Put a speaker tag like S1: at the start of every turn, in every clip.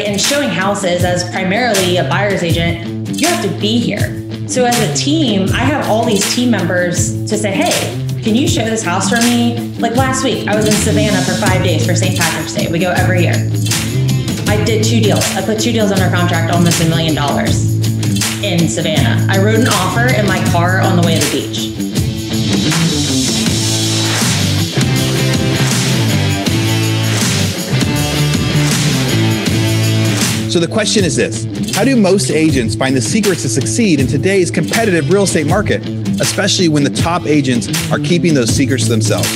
S1: And showing houses as primarily a buyer's agent, you have to be here. So as a team, I have all these team members to say, hey, can you show this house for me? Like last week, I was in Savannah for 5 days for St. Patrick's Day. We go every year. I did 2 deals. I put 2 deals under contract, almost $1 million in Savannah. I wrote an offer in my car on the way to the beach.
S2: So the question is this: how do most agents find the secrets to succeed in today's competitive real estate market, especially when the top agents are keeping those secrets to themselves?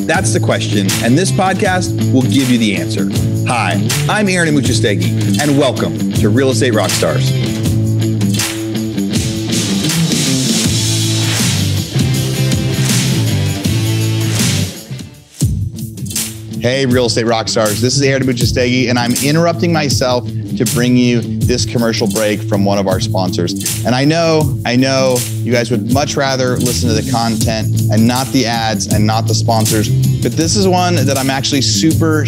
S2: That's the question, and this podcast will give you the answer. Hi, I'm Aaron Amuchastegui, and welcome to Real Estate Rockstars. Hey, Real Estate Rockstars. This is Aaron Amuchastegui, and I'm interrupting myself to bring you this commercial break from one of our sponsors. And I know you guys would much rather listen to the content and not the ads and not the sponsors, but this is one that I'm actually super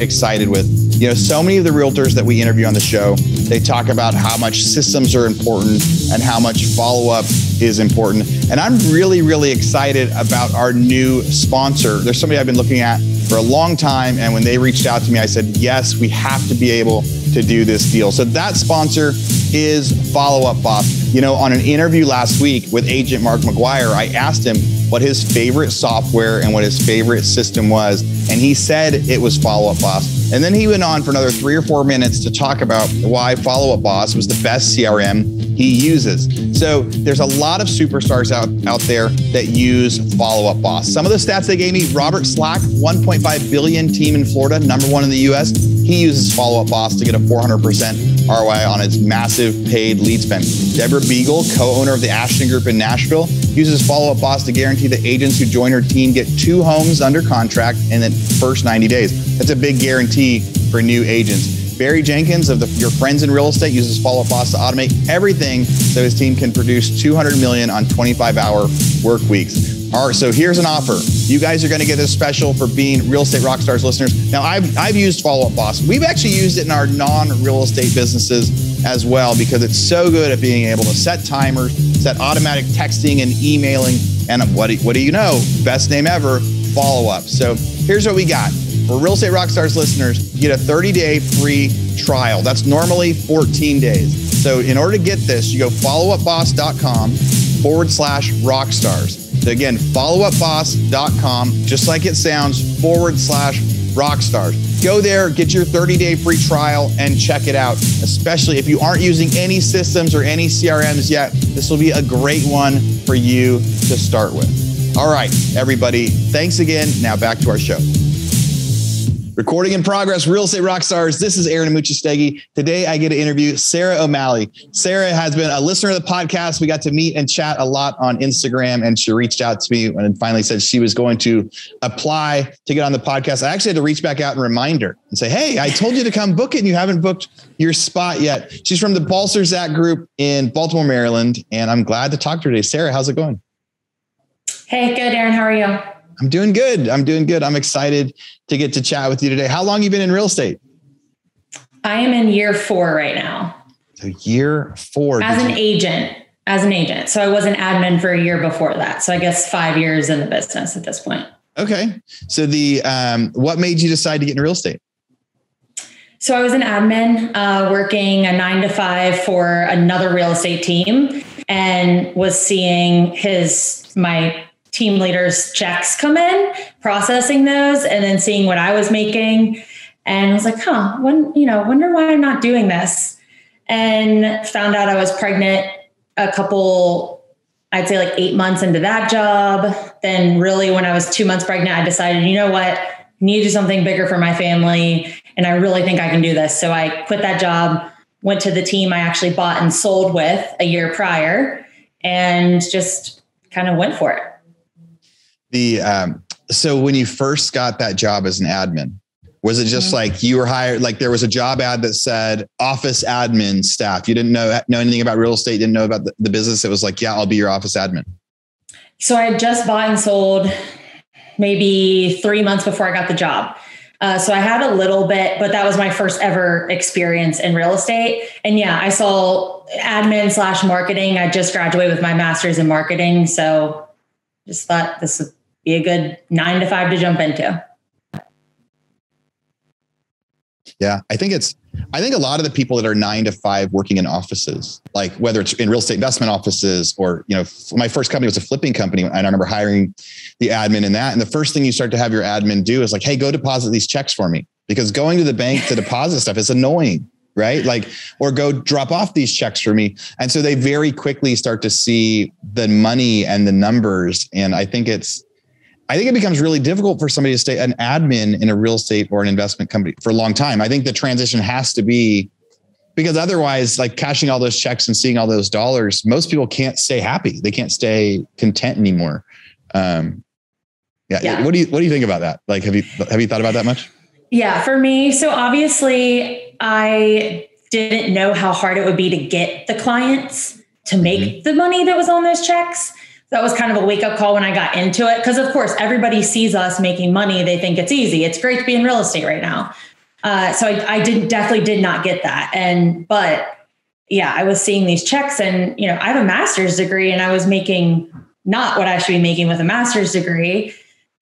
S2: excited with. You know, so many of the realtors that we interview on the show, they talk about how much systems are important and how much follow-up is important. And I'm really excited about our new sponsor. There's somebody I've been looking at for a long time, and when they reached out to me, I said, yes, we have to be able to do this deal. So that sponsor is Follow Up Boss. You know, on an interview last week with agent Mark McGuire, I asked him what his favorite software and what his favorite system was, and he said it was Follow Up Boss. And then he went on for another 3 or 4 minutes to talk about why Follow Up Boss was the best CRM he uses. So there's a lot of superstars out there that use Follow Up Boss. Some of the stats they gave me: Robert Slack, 1.5 billion team in Florida, #1 in the US. He uses Follow Up Boss to get a 400% ROI on his massive paid lead spend. Deborah Beagle, co-owner of the Ashton Group in Nashville, uses Follow Up Boss to guarantee that agents who join her team get 2 homes under contract in the first 90 days. That's a big guarantee for new agents. Barry Jenkins of Your Friends in Real Estate uses Follow Up Boss to automate everything so his team can produce $200 million on 25-hour work weeks. All right, so here's an offer. You guys are going to get this special for being Real Estate Rockstars listeners. Now, I've used Follow Up Boss. We've actually used it in our non-real estate businesses as well because it's so good at being able to set timers, set automatic texting and emailing, and what do you know? Best name ever, Follow Up. So here's what we got. For Real Estate Rockstars listeners, you get a 30-day free trial. That's normally 14 days. So in order to get this, you go followupboss.com/rockstars. So again, followupboss.com, just like it sounds, /rockstars. Go there, get your 30-day free trial and check it out. Especially if you aren't using any systems or any CRMs yet, this will be a great one for you to start with. All right, everybody, thanks again. Now back to our show. Recording in progress, Real Estate Rockstars. This is Aaron Amuchastegui. Today, I get to interview Sara O'Malley. Sara has been a listener of the podcast. We got to meet and chat a lot on Instagram, and she reached out to me and finally said she was going to apply to get on the podcast. I actually had to reach back out and remind her and say, hey, I told you to come book it and you haven't booked your spot yet. She's from the Balserzak Group in Baltimore, Maryland, and I'm glad to talk to her today. Sara, how's it going?
S1: Hey, good, Aaron. How are you?
S2: I'm doing good. I'm excited to get to chat with you today. How long have you been in real estate?
S1: I am in year 4 right now.
S2: So year 4.
S1: As an agent. So I was an admin for a year before that. So I guess 5 years in the business at this point.
S2: Okay. So what made you decide to get in real estate?
S1: So I was an admin working a 9 to 5 for another real estate team and was seeing my team leaders' checks come in, processing those, and then seeing what I was making. And I was like, wonder why I'm not doing this. And found out I was pregnant a couple, I'd say like 8 months into that job. Then really when I was 2 months pregnant, I decided, you know what, I need to do something bigger for my family. And I really think I can do this. So I quit that job, went to the team I actually bought and sold with a year prior, and just kind of went for it.
S2: So when you first got that job as an admin, was it just like you were hired, like there was a job ad that said office admin staff? You didn't know anything about real estate, didn't know about the business. It was like, yeah, I'll be your office admin.
S1: So I had just bought and sold maybe 3 months before I got the job. So I had a little bit, but that was my first ever experience in real estate. And yeah, I saw admin / marketing. I just graduated with my master's in marketing. So just thought this would be a good 9 to 5 to jump into.
S2: Yeah, I think a lot of the people that are 9 to 5 working in offices, like whether it's in real estate investment offices or, my first company was a flipping company. And I remember hiring the admin in that. And the first thing you start to have your admin do is like, hey, go deposit these checks for me, because going to the bank to deposit stuff is annoying, right? Like, or go drop off these checks for me. And so they very quickly start to see the money and the numbers. And I think it becomes really difficult for somebody to stay an admin in a real estate or an investment company for a long time. I think the transition has to be, because otherwise, like cashing all those checks and seeing all those dollars, most people can't stay happy. They can't stay content anymore. Yeah. What do you think about that? Like, have you thought about that much?
S1: Yeah, for me. So obviously I didn't know how hard it would be to get the clients to make the money that was on those checks. That was kind of a wake up call when I got into it. Cause of course, everybody sees us making money. They think it's easy. It's great to be in real estate right now. So I definitely did not get that. But yeah, I was seeing these checks and, I have a master's degree and I was making not what I should be making with a master's degree,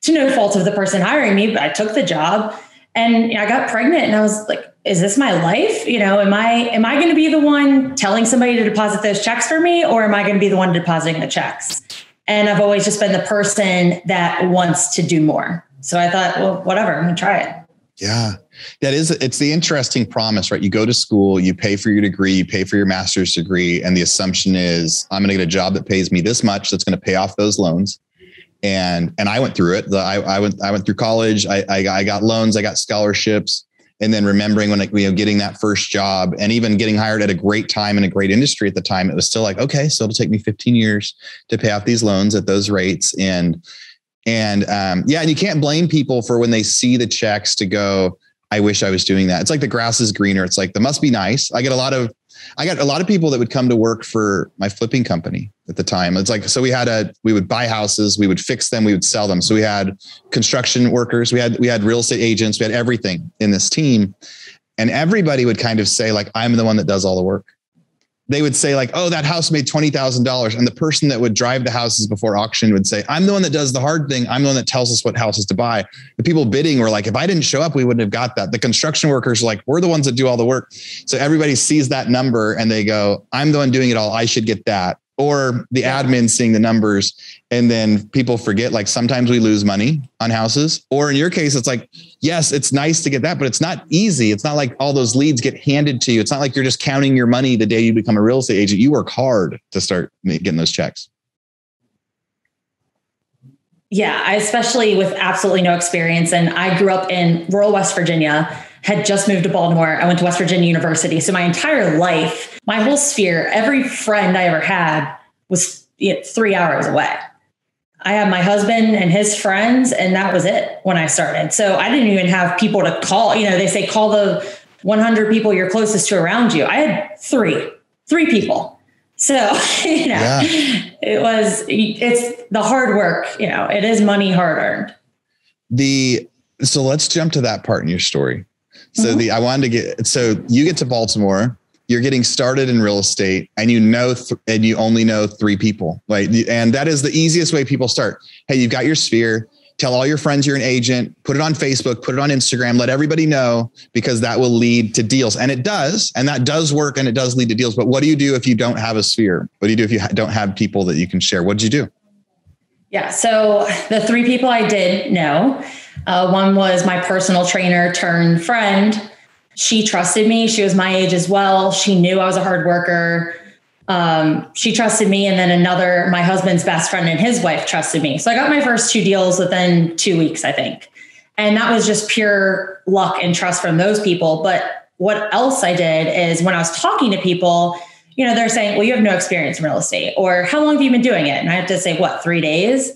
S1: to no fault of the person hiring me, but I took the job and I got pregnant and I was like, is this my life? Am I going to be the one telling somebody to deposit those checks for me, or am I going to be the one depositing the checks? And I've always just been the person that wants to do more. So I thought, well, whatever, I'm going to try it.
S2: Yeah, it's the interesting promise, right? You go to school, you pay for your degree, you pay for your master's degree. And the assumption is I'm going to get a job that pays me this much. That's going to pay off those loans. And I went through it. I went through college. I got loans, I got scholarships. And then remembering when, getting that first job and even getting hired at a great time in a great industry at the time, it was still like, okay, so it'll take me 15 years to pay off these loans at those rates. And you can't blame people for when they see the checks to go, I wish I was doing that. It's like the grass is greener. It's like, that must be nice. I got a lot of people that would come to work for my flipping company at the time. It's like, so we would buy houses, we would fix them, we would sell them. So we had construction workers, we had real estate agents, we had everything in this team. And everybody would kind of say like, I'm the one that does all the work. They would say like, oh, that house made $20,000. And the person that would drive the houses before auction would say, I'm the one that does the hard thing. I'm the one that tells us what houses to buy. The people bidding were like, if I didn't show up, we wouldn't have got that. The construction workers are like, we're the ones that do all the work. So everybody sees that number and they go, I'm the one doing it all. I should get that. Or the admin seeing the numbers. And then people forget, like sometimes we lose money on houses. Or in your case, it's like, yes, it's nice to get that, but it's not easy. It's not like all those leads get handed to you. It's not like you're just counting your money the day you become a real estate agent. You work hard to start getting those checks.
S1: Yeah, I especially with absolutely no experience. And I grew up in rural West Virginia, had just moved to Baltimore. I went to West Virginia University. So my entire life, my whole sphere, every friend I ever had was 3 hours away. I had my husband and his friends, and that was it when I started. So I didn't even have people to call. They say call the 100 people you're closest to around you. I had three people. So, it's the hard work, it is money hard earned.
S2: So let's jump to that part in your story. So so you get to Baltimore, you're getting started in real estate and and you only know 3 people, right? And that is the easiest way people start. Hey, you've got your sphere, tell all your friends you're an agent, put it on Facebook, put it on Instagram, let everybody know, because that will lead to deals. And it does, and that does work and it does lead to deals. But what do you do if you don't have a sphere? What do you do if you don't have people that you can share? What did you do?
S1: Yeah. So the 3 people I did know, one was my personal trainer turned friend. She trusted me. She was my age as well. She knew I was a hard worker. She trusted me. And then my husband's best friend and his wife trusted me. So I got my first 2 deals within 2 weeks, I think. And that was just pure luck and trust from those people. But what else I did is when I was talking to people, they're saying, well, you have no experience in real estate, or how long have you been doing it? And I have to say, 3 days?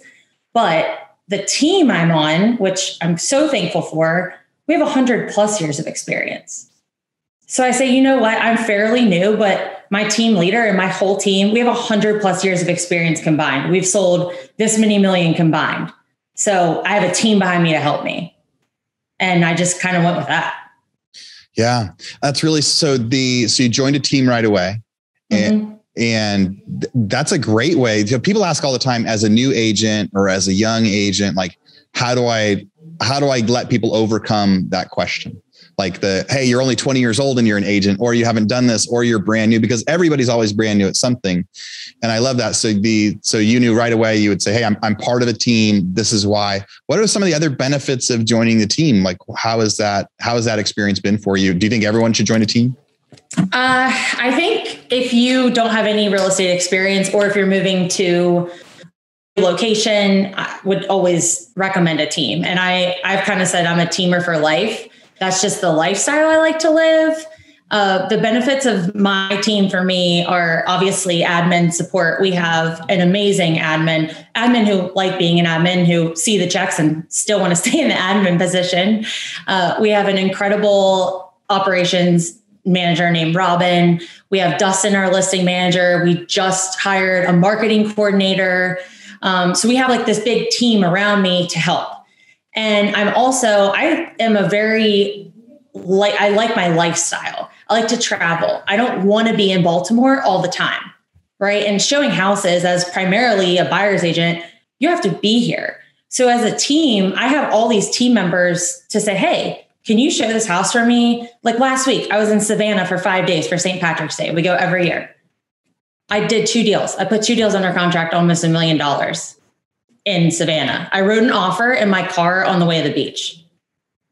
S1: But the team I'm on, which I'm so thankful for, we have 100+ years of experience. So I say, you know what? I'm fairly new, but my team leader and my whole team, we have 100+ years of experience combined. We've sold this many million combined. So I have a team behind me to help me. And I just kind of went with that.
S2: Yeah, that's really, so you joined a team right away. And that's a great way. People ask all the time, as a new agent or as a young agent, like, how do I let people overcome that question? Like hey, you're only 20 years old and you're an agent, or you haven't done this, or you're brand new, because everybody's always brand new at something. And I love that. So you knew right away, you would say, hey, I'm part of a team. This is why. What are some of the other benefits of joining the team? Like, how has that experience been for you? Do you think everyone should join a team?
S1: I think if you don't have any real estate experience, or if you're moving to location, I would always recommend a team. And I've kind of said I'm a teamer for life. That's just the lifestyle I like to live. The benefits of my team for me are obviously admin support. We have an amazing admin who like being an admin, who see the checks and still want to stay in the admin position. We have an incredible operations manager named Robin. We have Dustin, our listing manager. We just hired a marketing coordinator. So we have like this big team around me to help. And I like my lifestyle. I like to travel. I don't want to be in Baltimore all the time, right? And showing houses, as primarily a buyer's agent, you have to be here. So as a team, I have all these team members to say, hey, can you show this house for me? Like last week, I was in Savannah for 5 days for St. Patrick's Day. We go every year. I did 2 deals. I put 2 deals under contract, almost $1 million in Savannah. I wrote an offer in my car on the way to the beach.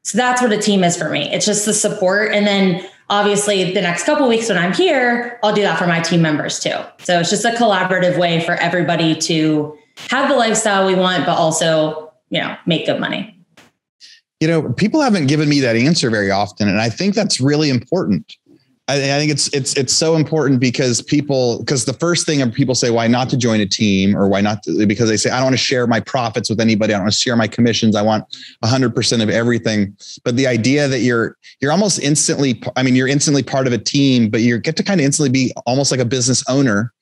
S1: So that's what a team is for me. It's just the support. And then obviously the next couple of weeks when I'm here, I'll do that for my team members too. So it's just a collaborative way for everybody to have the lifestyle we want, but also, make good money.
S2: People haven't given me that answer very often. And I think that's really important. I think it's so important because the first thing people say, why not to join a team, or why not because they say, I don't want to share my profits with anybody. I don't want to share my commissions. I want 100% of everything. But the idea that you're almost instantly, you're instantly part of a team, but you get to kind of instantly be almost like a business owner.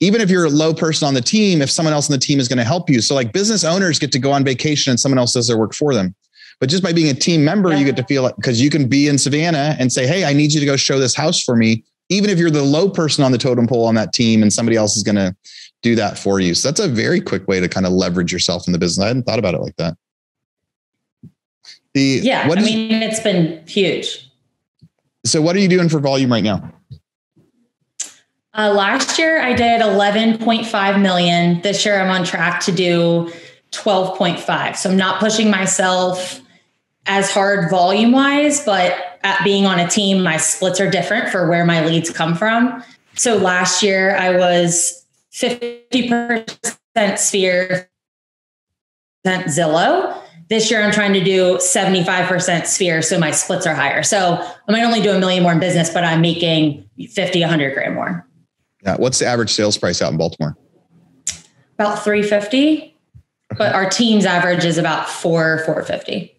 S2: Even if you're a low person on the team, if someone else on the team is going to help you. So like business owners get to go on vacation and someone else does their work for them. But just by being a team member, you get to feel like, because you can be in Savannah and say, hey, I need you to go show this house for me. Even if you're the low person on the totem pole on that team and somebody else is going to do that for you. So that's a very quick way to kind of leverage yourself in the business. I hadn't thought about it like that. It's been huge. So what are you doing for volume right now?
S1: Last year I did 11.5 million. This year I'm on track to do 12.5. So I'm not pushing myself as hard volume wise, but at being on a team, my splits are different for where my leads come from. So last year I was 50% Sphere, Zillow. This year I'm trying to do 75% Sphere. So my splits are higher. So I might only do $1 million more in business, but I'm making 50, 100 grand more.
S2: Yeah. What's the average sales price out in Baltimore?
S1: About 350. But our team's average is about 450.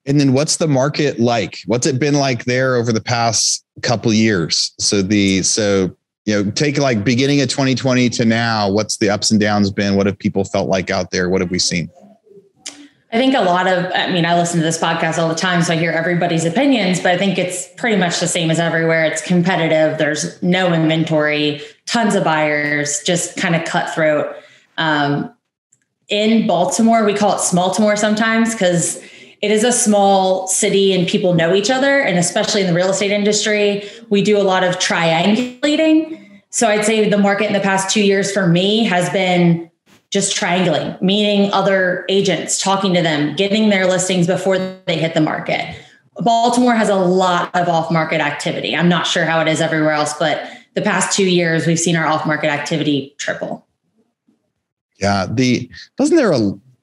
S2: And then what's the market like? What's it been like there over the past couple of years? Take like beginning of 2020 to now, what's the ups and downs been? What have people felt like out there? What have we seen?
S1: I think I listen to this podcast all the time, so I hear everybody's opinions, but I think it's pretty much the same as everywhere. It's competitive. There's no inventory, tons of buyers, just kind of cutthroat. In Baltimore, we call it Smalltimore sometimes because it is a small city and people know each other. And especially in the real estate industry, we do a lot of triangulating. So I'd say the market in the past 2 years for me has been just triangulating, meeting other agents, talking to them, getting their listings before they hit the market. Baltimore has a lot of off-market activity. I'm not sure how it is everywhere else, but the past 2 years, we've seen our off-market activity triple.
S2: Yeah. They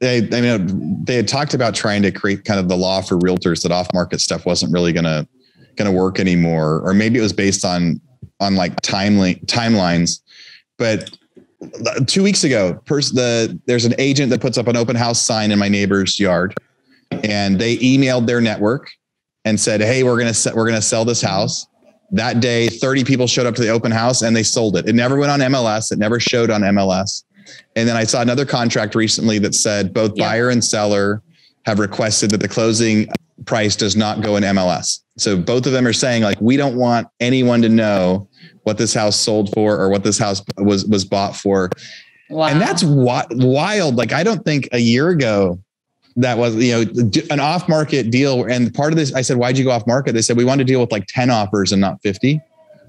S2: had talked about trying to create kind of the law for realtors that off-market stuff wasn't really going to work anymore. Or maybe it was based on like timelines. But 2 weeks ago, there's an agent that puts up an open house sign in my neighbor's yard, and they emailed their network and said, hey, we're going to sell this house. That day, 30 people showed up to the open house and they sold it. It never went on MLS. It never showed on MLS. And then I saw another contract recently that said both buyer and seller have requested that the closing price does not go in MLS. So both of them are saying like, we don't want anyone to know what this house sold for or what this house was bought for. Wow. And that's wild. Like, I don't think a year ago that was, an off market deal. And part of this, I said, why'd you go off market? They said, we wanted to deal with like 10 offers and not 50.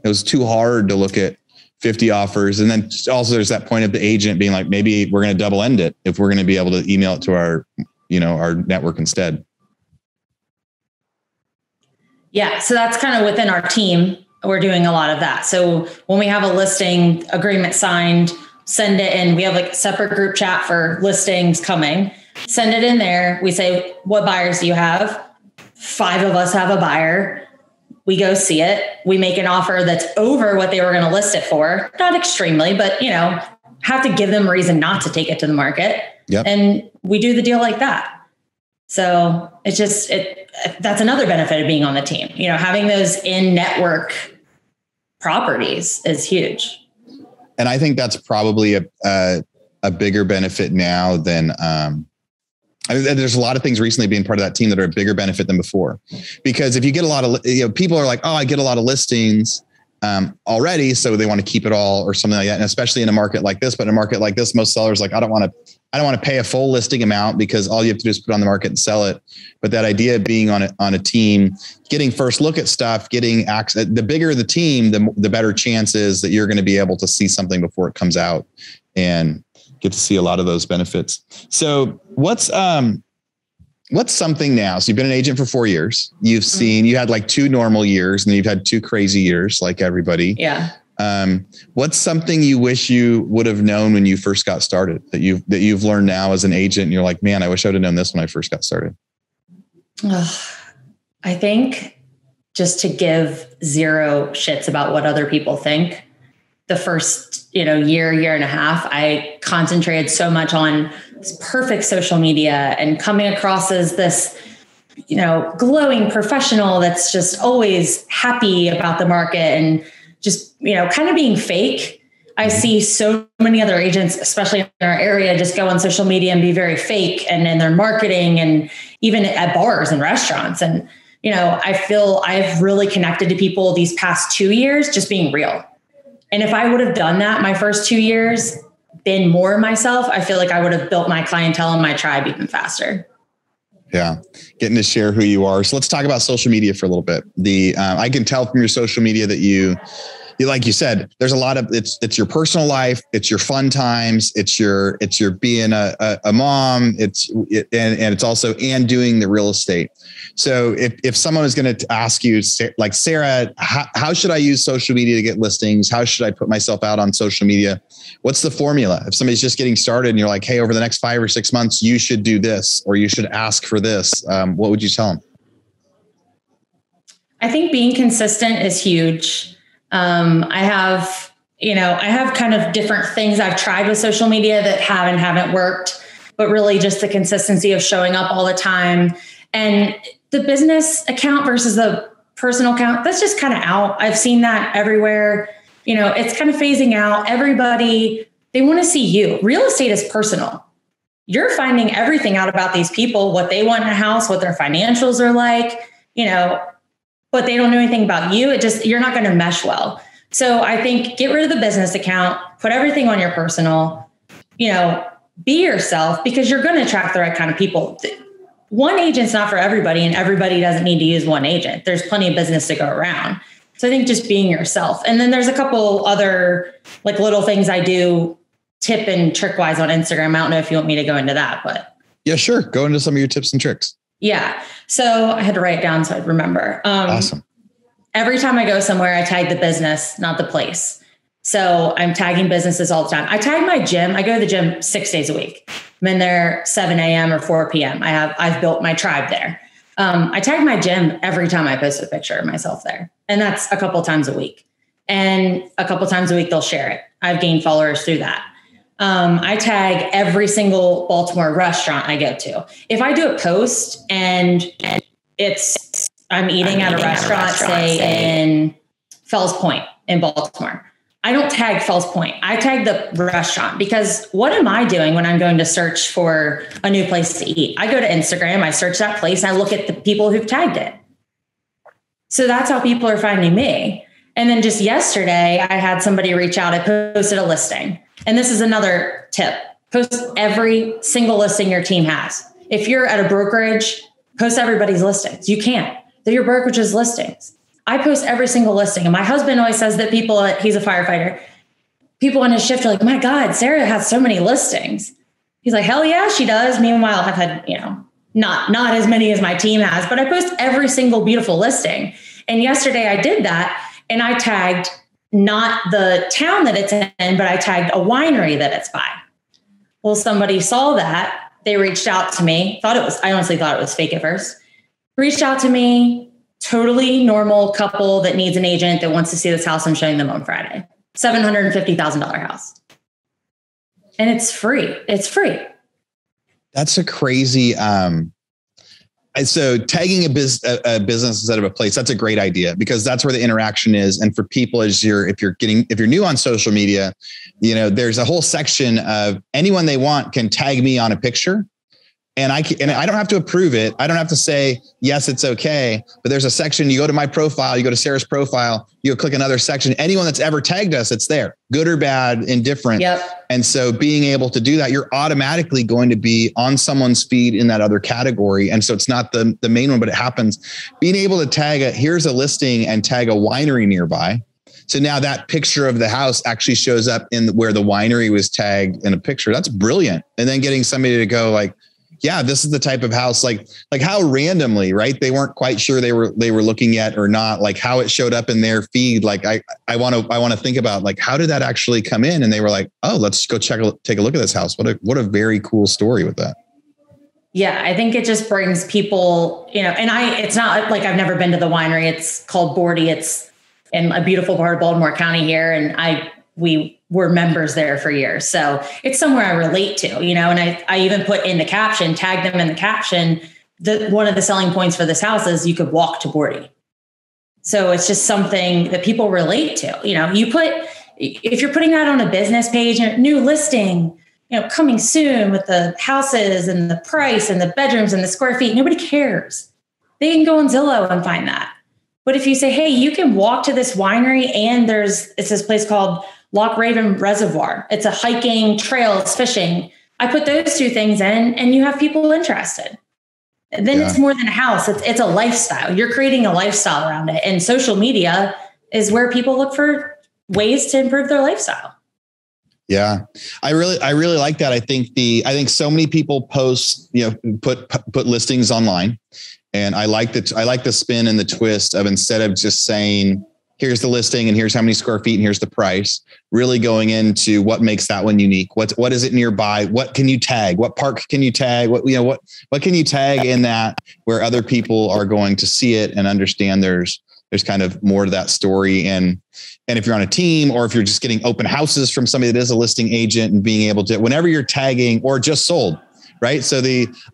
S2: It was too hard to look at 50 offers. And then also there's that point of the agent being like, maybe we're going to double end it if we're going to be able to email it to our network instead.
S1: Yeah. So that's kind of within our team. We're doing a lot of that. So when we have a listing agreement signed, send it in. We have like a separate group chat for listings coming. Send it in there. We say, what buyers do you have? 5 of us have a buyer. We go see it. We make an offer that's over what they were going to list it for. Not extremely, but have to give them a reason not to take it to the market.
S2: Yep.
S1: And we do the deal like that. So it's just, that's another benefit of being on the team. Having those in-network properties is huge.
S2: And I think that's probably a bigger benefit now than, there's a lot of things recently being part of that team that are a bigger benefit than before, because if you get a lot of, people are like, oh, I get a lot of listings already, so they want to keep it all or something like that. And especially in a market like this, but in a market like this, most sellers like, I don't want to pay a full listing amount because all you have to do is put it on the market and sell it. But that idea of being on a team, getting first look at stuff, getting access, the bigger the team, the better chances that you're going to be able to see something before it comes out and get to see a lot of those benefits. So what's something now? So you've been an agent for 4 years. You've seen, you had like 2 normal years and then you've had 2 crazy years like everybody.
S1: Yeah.
S2: What's something you wish you would have known when you first got started that you've learned now as an agent? And you're like, man, I wish I would have known this when I first got started.
S1: I think just to give 0 shits about what other people think. The first, year and a half, I concentrated so much on this perfect social media and coming across as this, glowing professional that's just always happy about the market and just, kind of being fake. I see so many other agents, especially in our area, just go on social media and be very fake and in their marketing and even at bars and restaurants. And, I feel I've really connected to people these past 2 years, just being real. And if I would have done that my first 2 years, been more myself, I feel like I would have built my clientele and my tribe even faster.
S2: Yeah. Getting to share who you are. So let's talk about social media for a little bit. I can tell from your social media that you, like you said, there's a lot of, it's your personal life. It's your fun times. It's your being a mom. And it's also, and doing the real estate. So if someone is going to ask you, like, Sara, how should I use social media to get listings? How should I put myself out on social media? What's the formula? If somebody's just getting started and you're like, hey, over the next 5 or 6 months, you should do this, or you should ask for this. What would you tell them?
S1: I think being consistent is huge. I have kind of different things I've tried with social media that haven't worked, but really just the consistency of showing up all the time. And the business account versus the personal account, that's just kind of out. I've seen that everywhere. It's kind of phasing out. Everybody, they want to see you. Real estate is personal. You're finding everything out about these people, what they want in a house, what their financials are like, but they don't know anything about you. You're not going to mesh well. So I think get rid of the business account, put everything on your personal, be yourself, because you're going to attract the right kind of people. One agent's not for everybody, and everybody doesn't need to use one agent. There's plenty of business to go around. So I think just being yourself. And then there's a couple other like little things I do tip and trick wise on Instagram. I don't know if you want me to go into that, but
S2: yeah, sure. Go into some of your tips and tricks.
S1: Yeah. So I had to write it down so I'd remember.
S2: Awesome.
S1: Every time I go somewhere, I tag the business, not the place. So I'm tagging businesses all the time. I tag my gym. I go to the gym 6 days a week. I'm in there 7 a.m. or 4 p.m. I've built my tribe there. I tag my gym every time I post a picture of myself there. And that's a couple times a week. And a couple times a week, they'll share it. I've gained followers through that. I tag every single Baltimore restaurant I go to. If I do a post and I'm eating at a restaurant, say in Fells Point in Baltimore, I don't tag Fells Point. I tag the restaurant, because what am I doing when I'm going to search for a new place to eat? I go to Instagram, I search that place, and I look at the people who've tagged it. So that's how people are finding me. And then just yesterday, I had somebody reach out. I posted a listing. And this is another tip. Post every single listing your team has. If you're at a brokerage, post everybody's listings. You can't. They're your brokerage's listings. I post every single listing. And my husband always says that he's a firefighter. People on his shift are like, my God, Sara has so many listings. He's like, hell yeah, she does. Meanwhile, I've had, not as many as my team has, but I post every single beautiful listing. And yesterday I did that. And I tagged not the town that it's in, but I tagged a winery that it's by. Well, somebody saw that. They reached out to me. I honestly thought it was fake at first. Reached out to me, totally normal couple that needs an agent that wants to see this house I'm showing them on Friday. $750,000 house. And it's free. It's free.
S2: That's a crazy, so tagging a business instead of a place, that's a great idea, because that's where the interaction is. And for people, if you're new on social media, there's a whole section of anyone they want can tag me on a picture. And I don't have to approve it. I don't have to say, yes, it's okay. But there's a section, you go to my profile, you go to Sara's profile, you click another section. Anyone that's ever tagged us, it's there, good or bad, indifferent.
S1: Yep.
S2: And so being able to do that, you're automatically going to be on someone's feed in that other category. And so it's not the main one, but it happens. Being able to tag here's a listing and tag a winery nearby. So now that picture of the house actually shows up in where the winery was tagged in a picture. That's brilliant. And then getting somebody to go like, yeah, this is the type of house, like how randomly, right? They weren't quite sure they were looking at or not, like how it showed up in their feed. Like I want to think about like, how did that actually come in? And they were like, oh, let's go take a look at this house. What a very cool story with that.
S1: Yeah, I think it just brings people, and it's not like I've never been to the winery. It's called Bordy. It's in a beautiful part of Baltimore County here. And we were members there for years. So it's somewhere I relate to, and I even put in the caption, tag them in the caption. One of the selling points for this house is you could walk to Bordy. So it's just something that people relate to. If you're putting that on a business page, new listing, coming soon with the houses and the price and the bedrooms and the square feet, nobody cares. They can go on Zillow and find that. But if you say, hey, you can walk to this winery and it's this place called Loch Raven Reservoir. It's a hiking, trails, fishing. I put those two things in and you have people interested. Then It's more than a house. It's a lifestyle. You're creating a lifestyle around it. And social media is where people look for ways to improve their lifestyle. Yeah.
S2: I really like that. I think so many people post, put listings online, and I like the spin and the twist of, instead of just saying, here's the listing and here's how many square feet and here's the price, really going into what makes that one unique. What is it nearby? What can you tag? What park can you tag? What can you tag in that where other people are going to see it and understand there's kind of more to that story. And if you're on a team, or if you're just getting open houses from somebody that is a listing agent, and being able to, whenever you're tagging, or just sold, right? So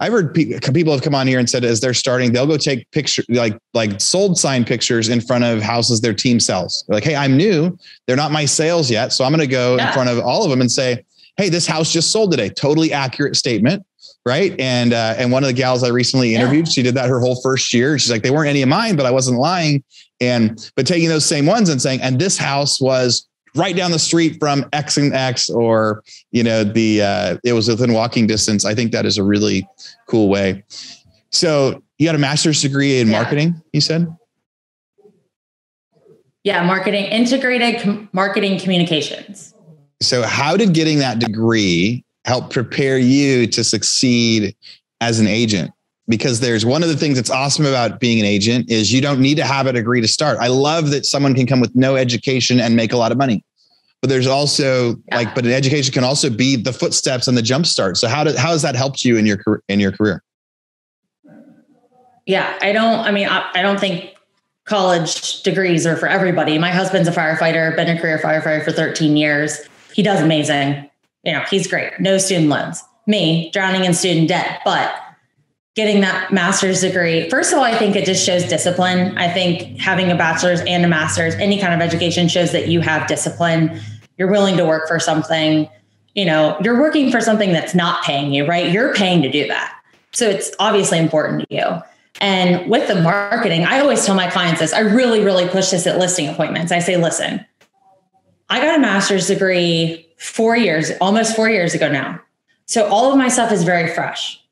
S2: I've heard people have come on here and said, as they're starting, they'll go take pictures, like sold sign pictures in front of houses their team sells. They're like, hey, I'm new. They're not my sales yet. So I'm going to go in front of all of them and say, hey, this house just sold today. Totally accurate statement. Right. And one of the gals I recently interviewed, she did that her whole first year. She's like, they weren't any of mine, but I wasn't lying. But taking those same ones and saying, and this house was right down the street from X and X, or, it was within walking distance. I think that is a really cool way. So you got a master's degree in marketing, you said? Yeah.
S1: Marketing, integrated marketing communications.
S2: So how did getting that degree help prepare you to succeed as an agent? Because there's one of the things that's awesome about being an agent is you don't need to have a degree to start. I love that someone can come with no education and make a lot of money. But there's also but an education can also be the footsteps and the jump start. So how has that helped you in your career?
S1: Yeah, I don't think college degrees are for everybody. My husband's a firefighter, been a career firefighter for 13 years. He does amazing. He's great. No student loans. Me, drowning in student debt. But getting that master's degree. First of all, I think it just shows discipline. I think having a bachelor's and a master's, any kind of education, shows that you have discipline. You're willing to work for something, you're working for something that's not paying you, right? You're paying to do that. So it's obviously important to you. And with the marketing, I always tell my clients this. I really, really push this at listing appointments. I say, listen, I got a master's degree almost 4 years ago now. So all of my stuff is very fresh.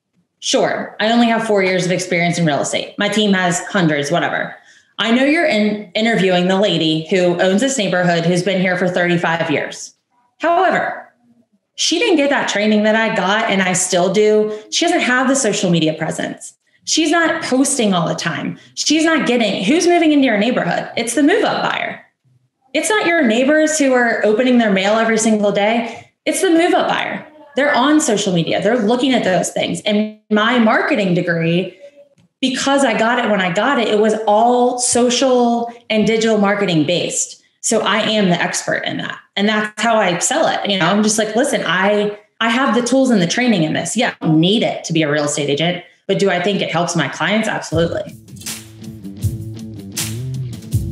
S1: Sure, I only have 4 years of experience in real estate. My team has hundreds, whatever. I know you're interviewing the lady who owns this neighborhood who's been here for 35 years. However, she didn't get that training that I got, and I still do. She doesn't have the social media presence. She's not posting all the time. She's not who's moving into your neighborhood? It's the move-up buyer. It's not your neighbors who are opening their mail every single day. It's the move-up buyer. They're on social media. They're looking at those things. And my marketing degree, because I got it when I got it, it was all social and digital marketing based. So I am the expert in that. And that's how I sell it. I'm just like, listen, I have the tools and the training in this. Yeah, I don't need it to be a real estate agent. But do I think it helps my clients? Absolutely.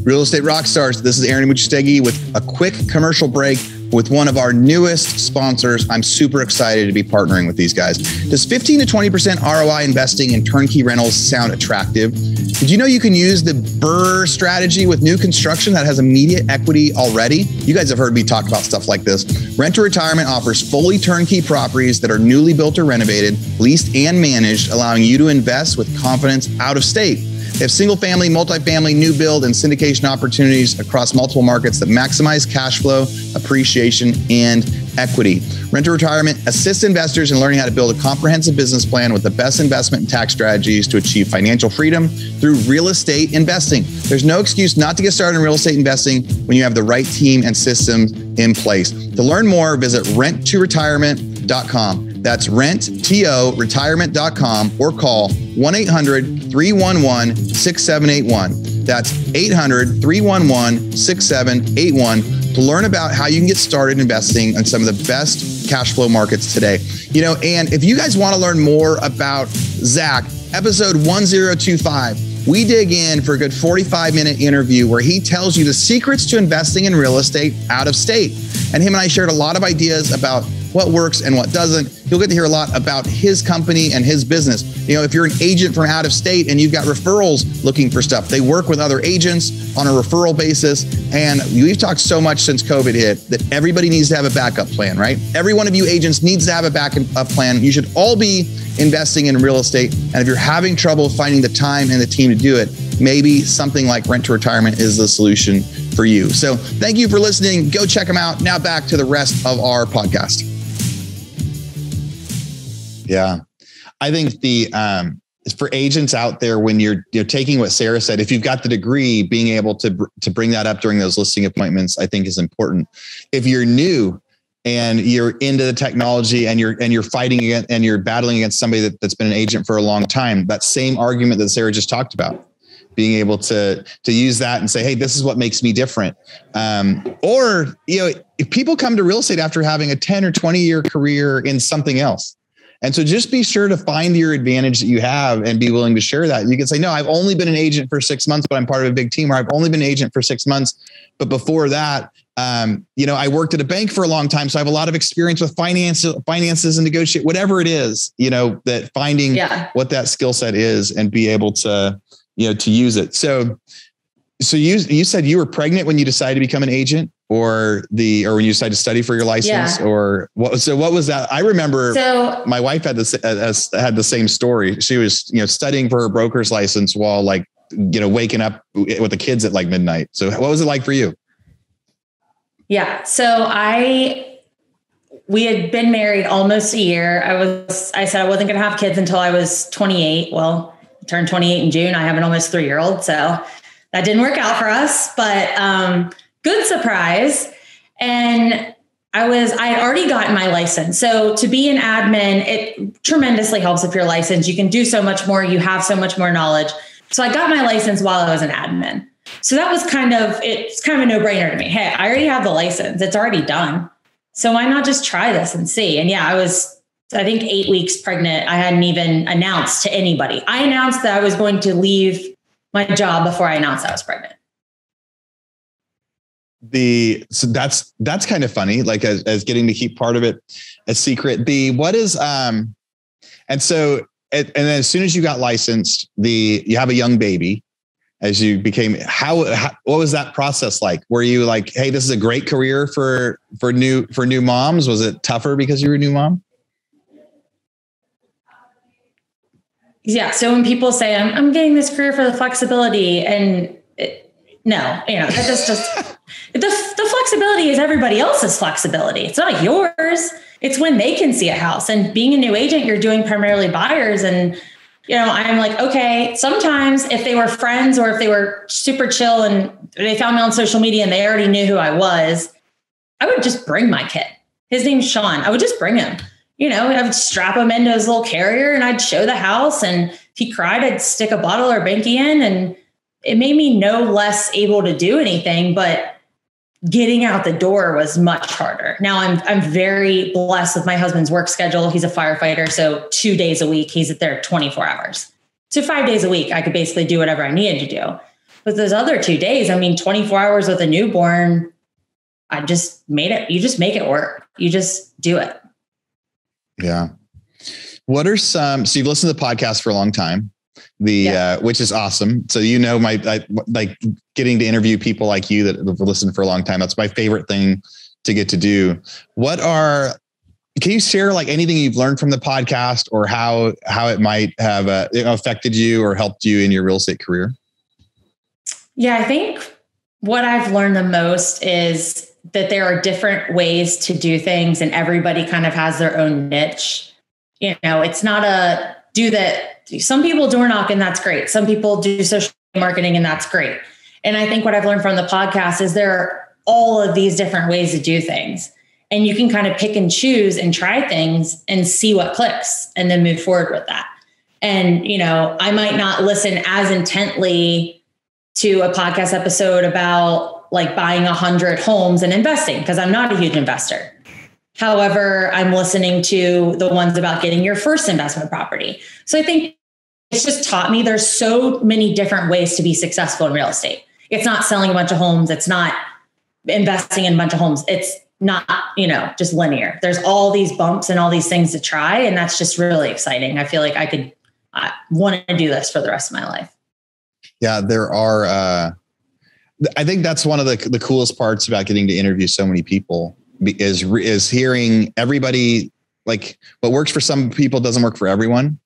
S2: Real Estate Rockstars. This is Aaron Muchastegui with a quick commercial break with one of our newest sponsors. I'm super excited to be partnering with these guys. Does 15 to 20% ROI investing in turnkey rentals sound attractive? Did you know you can use the BRRRR strategy with new construction that has immediate equity already? You guys have heard me talk about stuff like this. Rent to Retirement offers fully turnkey properties that are newly built or renovated, leased and managed, allowing you to invest with confidence out of state. They have single family, multifamily, new build, and syndication opportunities across multiple markets that maximize cash flow, appreciation, and equity. Rent to Retirement assists investors in learning how to build a comprehensive business plan with the best investment and tax strategies to achieve financial freedom through real estate investing. There's no excuse not to get started in real estate investing when you have the right team and systems in place. To learn more, visit renttoretirement.com. That's renttoretirement.com or call 1-800-311-6781. That's 800-311-6781 to learn about how you can get started investing in some of the best cash flow markets today. And if you guys want to learn more about Zach, episode 1025, we dig in for a good 45-minute interview where he tells you the secrets to investing in real estate out of state. And him and I shared a lot of ideas about what works and what doesn't. You'll get to hear a lot about his company and his business. If you're an agent from out of state and you've got referrals looking for stuff, they work with other agents on a referral basis. And we've talked so much since COVID hit that everybody needs to have a backup plan, right? Every one of you agents needs to have a backup plan. You should all be investing in real estate. And if you're having trouble finding the time and the team to do it, maybe something like Rent to Retirement is the solution for you. So thank you for listening. Go check them out. Now back to the rest of our podcast. Yeah. I think for agents out there, when you're taking what Sara said, if you've got the degree, being able to bring that up during those listing appointments, I think is important. If you're new and you're into the technology and you're fighting against and you're battling against somebody that's been an agent for a long time, that same argument that Sara just talked about, being able to use that and say, hey, this is what makes me different. Or if people come to real estate after having a 10 or 20 year career in something else. And so just be sure to find your advantage that you have and be willing to share that. You can say, no, I've only been an agent for 6 months, but I'm part of a big team, or I've only been an agent for 6 months. But before that, I worked at a bank for a long time. So I have a lot of experience with finances and negotiate, whatever it is, that finding what that skill set is and be able to use it. So you said you were pregnant when you decided to become an agent, or when you decided to study for your license, or what? So what was that? I remember my wife had the same story. She was, studying for her broker's license while waking up with the kids at midnight. So what was it like for you? Yeah.
S1: So we had been married almost a year. I said I wasn't going to have kids until I was 28. Well, I turned 28 in June. I have an almost 3-year-old. So that didn't work out for us, but good surprise. And I had already gotten my license. So to be an admin, it tremendously helps if you're licensed. You can do so much more. You have so much more knowledge. So I got my license while I was an admin. So that was it's kind of a no-brainer to me. Hey, I already have the license. It's already done. So why not just try this and see? And I was I think 8 weeks pregnant. I hadn't even announced to anybody. I announced that I was going to leave my job before I announced I was pregnant.
S2: So that's kind of funny, like as getting to keep part of it a secret. And then as soon as you got licensed, you have a young baby. As you became, what was that process like? Were you like, hey, this is a great career for new moms? Was it tougher because you were a new mom?
S1: Yeah. So when people say I'm getting this career for the flexibility, and that just the flexibility is everybody else's flexibility. It's not yours. It's when they can see a house. And being a new agent, you're doing primarily buyers. And, I'm like, okay, sometimes if they were friends or if they were super chill and they found me on social media and they already knew who I was, I would just bring my kid. His name's Sean. I would just bring him. I would strap him into his little carrier and I'd show the house. And if he cried, I'd stick a bottle or Banky in. And it made me no less able to do anything, but getting out the door was much harder. Now I'm very blessed with my husband's work schedule. He's a firefighter. So 2 days a week, he's there 24 hours. So 5 days a week, I could basically do whatever I needed to do. But those other 2 days, 24 hours with a newborn, you just make it work. You just do it.
S2: Yeah. What are so you've listened to the podcast for a long time, which is awesome. So, I like getting to interview people like you that have listened for a long time. That's my favorite thing to get to do. Can you share like anything you've learned from the podcast or how it might have affected you or helped you in your real estate career?
S1: Yeah, I think what I've learned the most is that there are different ways to do things and everybody kind of has their own niche. It's not some people door knock and that's great. Some people do social marketing and that's great. And I think what I've learned from the podcast is there are all of these different ways to do things. And you can kind of pick and choose and try things and see what clicks and then move forward with that. And, I might not listen as intently to a podcast episode about like buying 100 homes and investing because I'm not a huge investor. However, I'm listening to the ones about getting your first investment property. So I think it's just taught me there's so many different ways to be successful in real estate. It's not selling a bunch of homes. It's not investing in a bunch of homes. It's not, just linear. There's all these bumps and all these things to try. And that's just really exciting. I feel like I want to do this for the rest of my life.
S2: Yeah, there are, I think that's one of the coolest parts about getting to interview so many people is hearing everybody, like what works for some people doesn't work for everyone.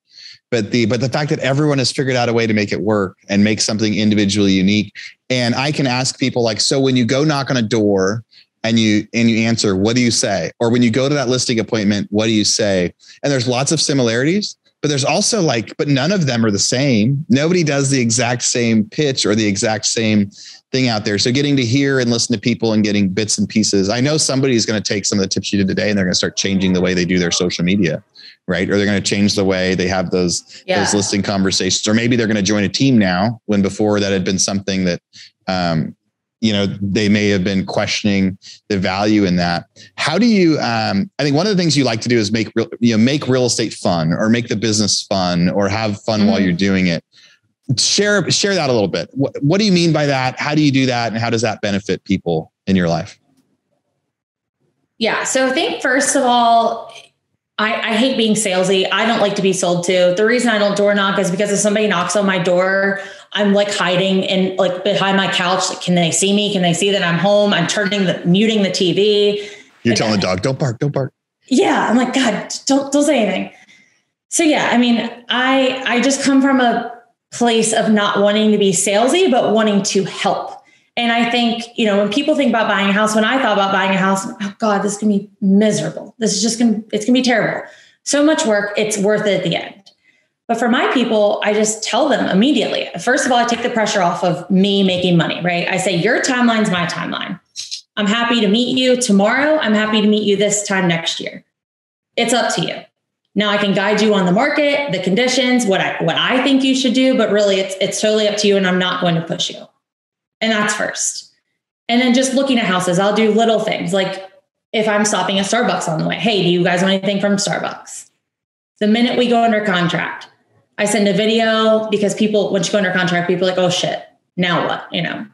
S2: But the fact that everyone has figured out a way to make it work and make something individually unique. And I can ask people like, so when you go knock on a door and you answer, what do you say? Or when you go to that listing appointment, what do you say? And there's lots of similarities, but there's also but none of them are the same. Nobody does the exact same pitch or the exact same thing out there. So getting to hear and listen to people and getting bits and pieces. I know somebody's going to take some of the tips you did today and they're going to start changing the way they do their social media, right? Or they're going to change the way they have those listing conversations, or maybe they're going to join a team now when before that had been something that, they may have been questioning the value in that. How do you, I think one of the things you like to do is make real estate fun or make the business fun or have fun while you're doing it. Share that a little bit. What do you mean by that? How do you do that? And how does that benefit people in your life?
S1: Yeah. So I think first of all, I hate being salesy. I don't like to be sold to. The reason I don't door knock is because if somebody knocks on my door, I'm like hiding in like behind my couch. Like, can they see me? Can they see that I'm home? I'm muting the TV.
S2: You're telling the dog, don't bark, don't bark.
S1: Yeah. I'm like, God, don't say anything. So yeah, I just come from a place of not wanting to be salesy, but wanting to help. And I think, when people think about buying a house, when I thought about buying a house, oh God, this is going to be miserable. It's going to be terrible. So much work. It's worth it at the end. But for my people, I just tell them immediately. First of all, I take the pressure off of me making money, right? I say, your timeline's my timeline. I'm happy to meet you tomorrow. I'm happy to meet you this time next year. It's up to you. Now I can guide you on the market, the conditions, what I think you should do, but really it's totally up to you and I'm not going to push you. And that's first. And then just looking at houses, I'll do little things like if I'm stopping at Starbucks on the way, hey, do you guys want anything from Starbucks? The minute we go under contract, I send a video because people, once you go under contract, people are like, oh shit, now what?
S2: Yeah.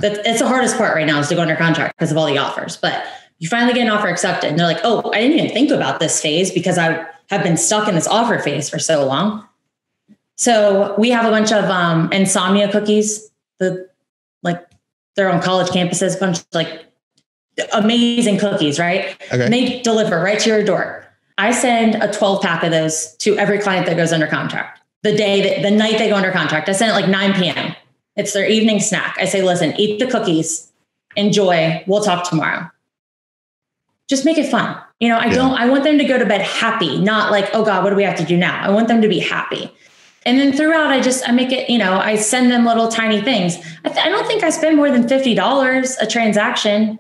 S1: It's the hardest part right now is to go under contract because of all the offers. But you finally get an offer accepted and they're like, oh, I didn't even think about this phase because I have been stuck in this offer phase for so long. So we have a bunch of insomnia cookies, they're on college campuses, bunch of amazing cookies, right? Okay. And they deliver right to your door. I send a 12 pack of those to every client that goes under contract. The night they go under contract, I send it 9 p.m. It's their evening snack. I say, listen, eat the cookies, enjoy. We'll talk tomorrow. Just make it fun. I want them to go to bed happy, not oh God, what do we have to do now? I want them to be happy. And then throughout, I make it, I send them little tiny things. I don't think I spend more than $50 a transaction,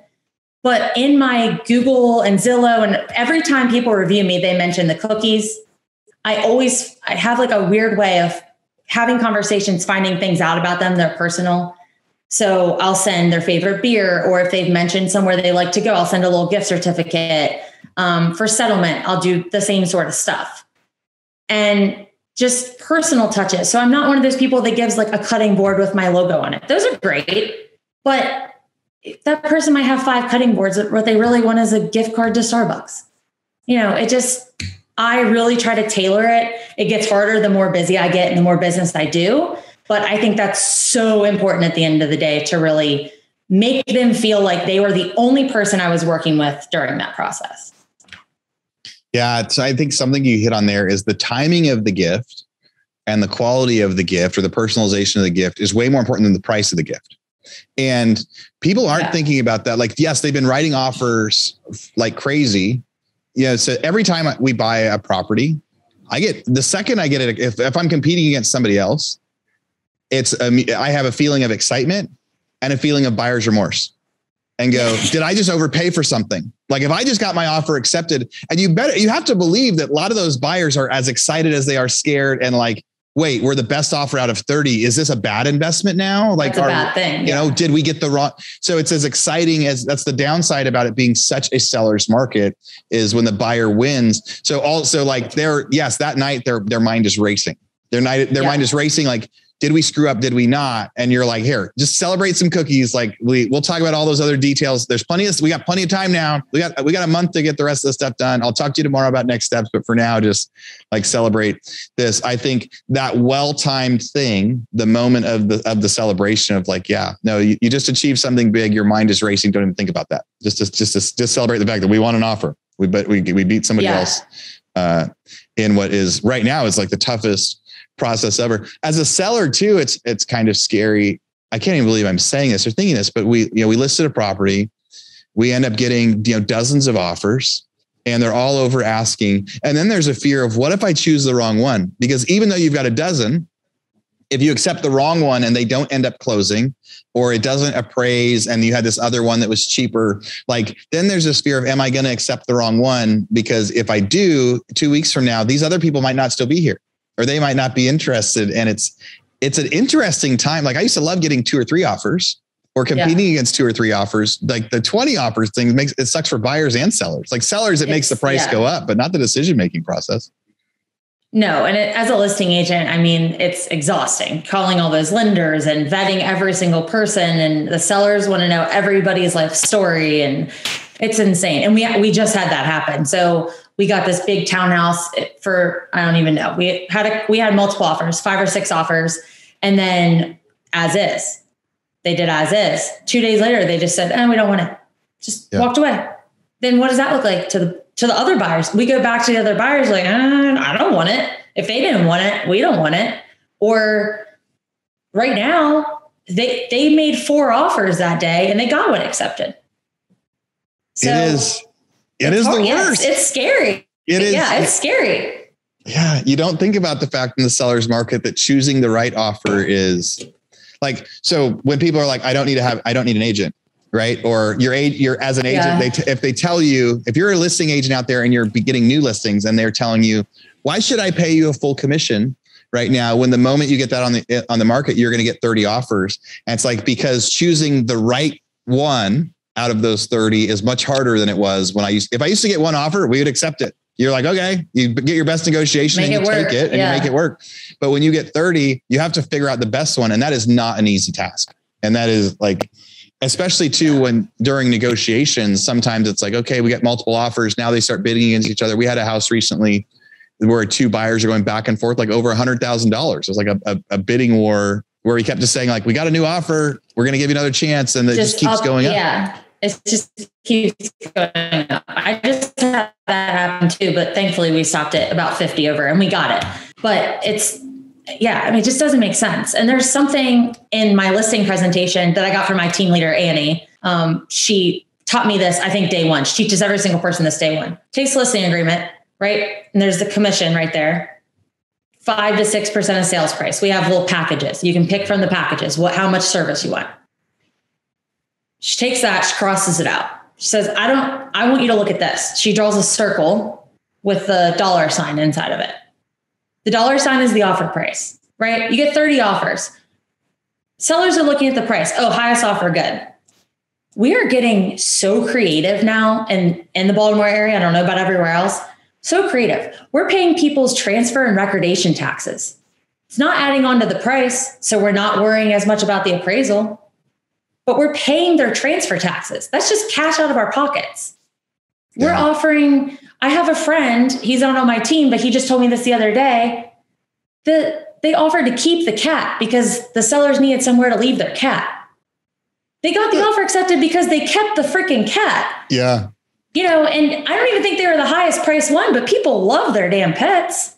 S1: but in my Google and Zillow, and every time people review me, they mention the cookies. I have a weird way of having conversations, finding things out about them. They're personal. So I'll send their favorite beer, or if they've mentioned somewhere they like to go, I'll send a little gift certificate. For settlement, I'll do the same sort of stuff. And just personal touches. So I'm not one of those people that gives a cutting board with my logo on it. Those are great, but that person might have 5 cutting boards. What they really want is a gift card to Starbucks. I really try to tailor it. It gets harder the more busy I get and the more business I do. But I think that's so important at the end of the day to really make them feel like they were the only person I was working with during that process.
S2: Yeah. So I think something you hit on there is the timing of the gift and the quality of the gift, or the personalization of the gift, is way more important than the price of the gift. And people aren't thinking about that. Yes, they've been writing offers like crazy. So every time we buy a property, the second I get it, if I'm competing against somebody else, I have a feeling of excitement and a feeling of buyer's remorse, and go, did I just overpay for something? If I just got my offer accepted, and you have to believe that a lot of those buyers are as excited as they are scared, and wait, we're the best offer out of 30. Is this a bad investment now?
S1: That's a bad thing.
S2: Did we get the wrong? So it's as exciting as, that's the downside about it being such a seller's market, is when the buyer wins. So also that night, their mind is racing. Their mind is racing. Did we screw up? Did we not? And you're here, just celebrate some cookies. We'll talk about all those other details. We got plenty of time now. We got a month to get the rest of the stuff done. I'll talk to you tomorrow about next steps, but for now, just celebrate this. I think that well-timed thing, the moment of the celebration of you just achieved something big. Your mind is racing. Don't even think about that. Just celebrate the fact that we won an offer. We beat somebody else in what is right now is the toughest process ever. As a seller too, it's kind of scary. I can't even believe I'm saying this or thinking this, but we listed a property. We end up getting, dozens of offers, and they're all over asking. And then there's a fear of, what if I choose the wrong one? Because even though you've got a dozen, if you accept the wrong one and they don't end up closing, or it doesn't appraise, and you had this other one that was cheaper, then there's this fear of, am I going to accept the wrong one? Because if I do, 2 weeks from now, these other people might not still be here, or they might not be interested. And it's an interesting time. I used to love getting 2 or 3 offers, or competing against 2 or 3 offers. The 20 offers thing it sucks for buyers and sellers. Sellers, it makes the price go up, but not the decision-making process.
S1: No. And as a listing agent, it's exhausting calling all those lenders and vetting every single person, and the sellers want to know everybody's life story, and it's insane. And we just had that happen. So we got this big townhouse for, I don't even know. We had multiple offers, 5 or 6 offers. And then they did as is. 2 days later, they just said, we don't want it. Just walked away. Then what does that look like to the other buyers? We go back to the other buyers I don't want it. If they didn't want it, we don't want it. Or right now, they made 4 offers that day and they got one accepted. So
S2: it is the worst.
S1: It's scary.
S2: It is.
S1: Yeah, it's scary.
S2: Yeah. You don't think about the fact in the seller's market that choosing the right offer is so when people are I don't need an agent, right? Or you're as an agent, if they tell you, if you're a listing agent out there and you're getting new listings and they're telling you, why should I pay you a full commission right now, when the moment you get that on the market, you're going to get 30 offers. And it's because choosing the right one out of those 30 is much harder than it was if I used to get one offer, we would accept it. You're like, okay, you get your best negotiation and you take it and you make it work. But when you get 30, you have to figure out the best one. And that is not an easy task. And that is like, especially too, when during negotiations, sometimes it's like, okay, we get multiple offers. Now they start bidding against each other. We had a house recently where two buyers are going back and forth, like over $100,000. It was like a bidding war where he kept just saying like, we got a new offer. We're going to give you another chance. And it just keeps going up.
S1: Yeah. It just keeps going up. I just had that happen too, but thankfully we stopped it about 50 over and we got it. But it just doesn't make sense. And there's something in my listing presentation that I got from my team leader, Annie. She taught me this, I think day one. She teaches every single person this day one. Takes listing agreement, right? And there's the commission right there. 5 to 6% of sales price. We have little packages. You can pick from the packages, how much service you want. She takes that, she crosses it out. She says, I want you to look at this. She draws a circle with the dollar sign inside of it. The dollar sign is the offer price, right? You get 30 offers. Sellers are looking at the price. Oh, highest offer, good. We are getting so creative now in the Baltimore area. I don't know about everywhere else. So creative. We're paying people's transfer and recordation taxes. It's not adding on to the price, so we're not worrying as much about the appraisal. But we're paying their transfer taxes. That's just cash out of our pockets. Yeah. We're offering, I have a friend, he's not on my team, but he just told me this the other day, that they offered to keep the cat because the sellers needed somewhere to leave their cat. They got the offer accepted because they kept the freaking cat.
S2: Yeah.
S1: And I don't even think they were the highest priced one, but people love their damn pets.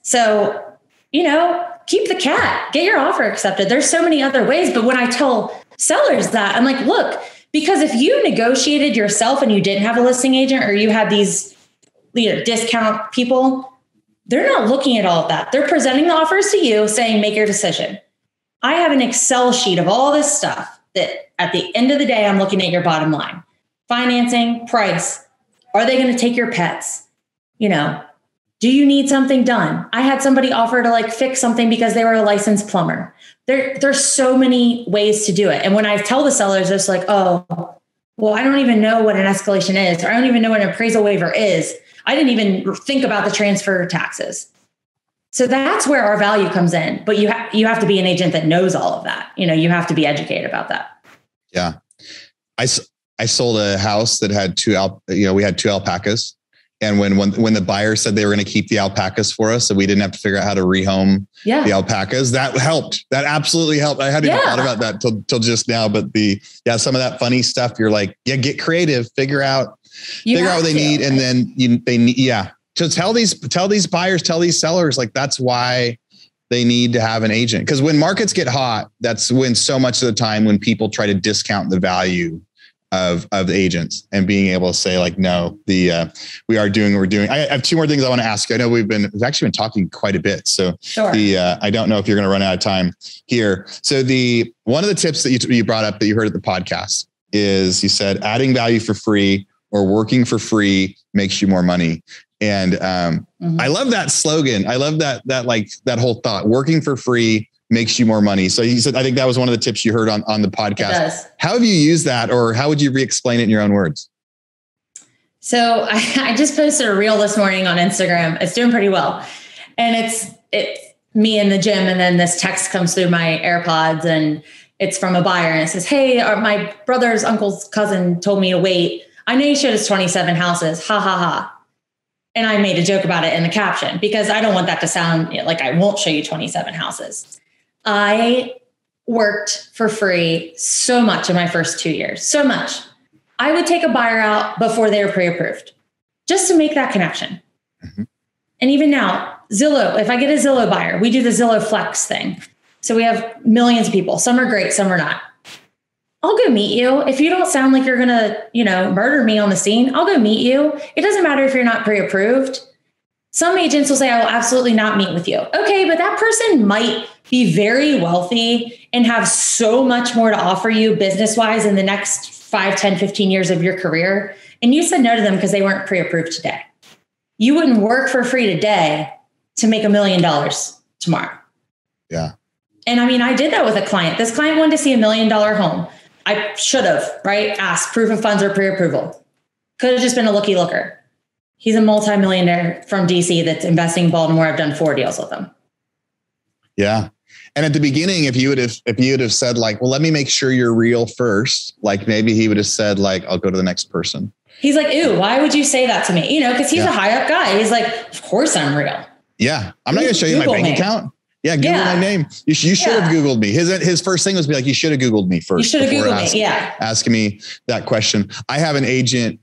S1: So, keep the cat, get your offer accepted. There's so many other ways. But when I tell sellers that, I'm like, look, because if you negotiated yourself and you didn't have a listing agent or you had these discount people, they're not looking at all of that. They're presenting the offers to you saying, make your decision. I have an Excel sheet of all this stuff that at the end of the day, I'm looking at your bottom line. Financing, price. Are they going to take your pets? Do you need something done? I had somebody offer to fix something because they were a licensed plumber. There's so many ways to do it. And when I tell the sellers, it's like, oh, well, I don't even know what an escalation is, or I don't even know what an appraisal waiver is. I didn't even think about the transfer taxes. So that's where our value comes in. But you have to be an agent that knows all of that. You have to be educated about that.
S2: Yeah. I sold a house that had we had 2 alpacas. And when the buyer said they were going to keep the alpacas for us, so we didn't have to figure out how to rehome the alpacas, that helped. That absolutely helped. I hadn't even thought about that till just now. But some of that funny stuff, you're like, get creative, figure out what they need, and then they need. So tell these buyers, tell these sellers, that's why they need to have an agent. Because when markets get hot, that's when so much of the time when people try to discount the value of the agents and being able to say no, we are doing what we're doing. I have 2 more things I want to ask you. I know we've actually been talking quite a bit. So sure. I don't know if you're going to run out of time here. So one of the tips that you brought up that you heard at the podcast is you said adding value for free or working for free makes you more money. And I love that slogan. I love that whole thought. Working for free makes you more money. So you said, I think that was one of the tips you heard on the podcast. It does. How have you used that, or how would you re-explain it in your own words?
S1: So I just posted a reel this morning on Instagram. It's doing pretty well. And it's me in the gym. And then this text comes through my AirPods and it's from a buyer. And it says, hey, my brother's uncle's cousin told me to wait. I know you showed us 27 houses. Ha ha ha. And I made a joke about it in the caption because I don't want that to sound like I won't show you 27 houses. I worked for free so much in my first 2 years, so much. I would take a buyer out before they were pre-approved just to make that connection. Mm-hmm. And even now, Zillow, if I get a Zillow buyer, we do the Zillow Flex thing. So we have millions of people. Some are great, some are not. I'll go meet you. If you don't sound like you're going to, murder me on the scene, I'll go meet you. It doesn't matter if you're not pre-approved. Some agents will say, I will absolutely not meet with you. Okay, but that person might be very wealthy and have so much more to offer you business-wise in the next 5, 10, 15 years of your career. And you said no to them because they weren't pre-approved today. You wouldn't work for free today to make $1 million tomorrow.
S2: Yeah.
S1: And I did that with a client. This client wanted to see $1 million home. I should have, asked proof of funds or pre-approval. Could have just been a looky looker. He's a multimillionaire from DC that's investing in Baltimore. I've done 4 deals with him.
S2: Yeah. And at the beginning, if you would have said like, well, let me make sure you're real first, like maybe he would have said like, I'll go to the next person.
S1: He's like, ew, why would you say that to me? Cause he's a high up guy. He's like, of course I'm real.
S2: Yeah. I'm not going to show you my bank account. Yeah. Google my name. You should have Googled me. His first thing was be like, you should have Googled me first.
S1: You should have Googled me. Yeah.
S2: Asking me that question. I have an agent,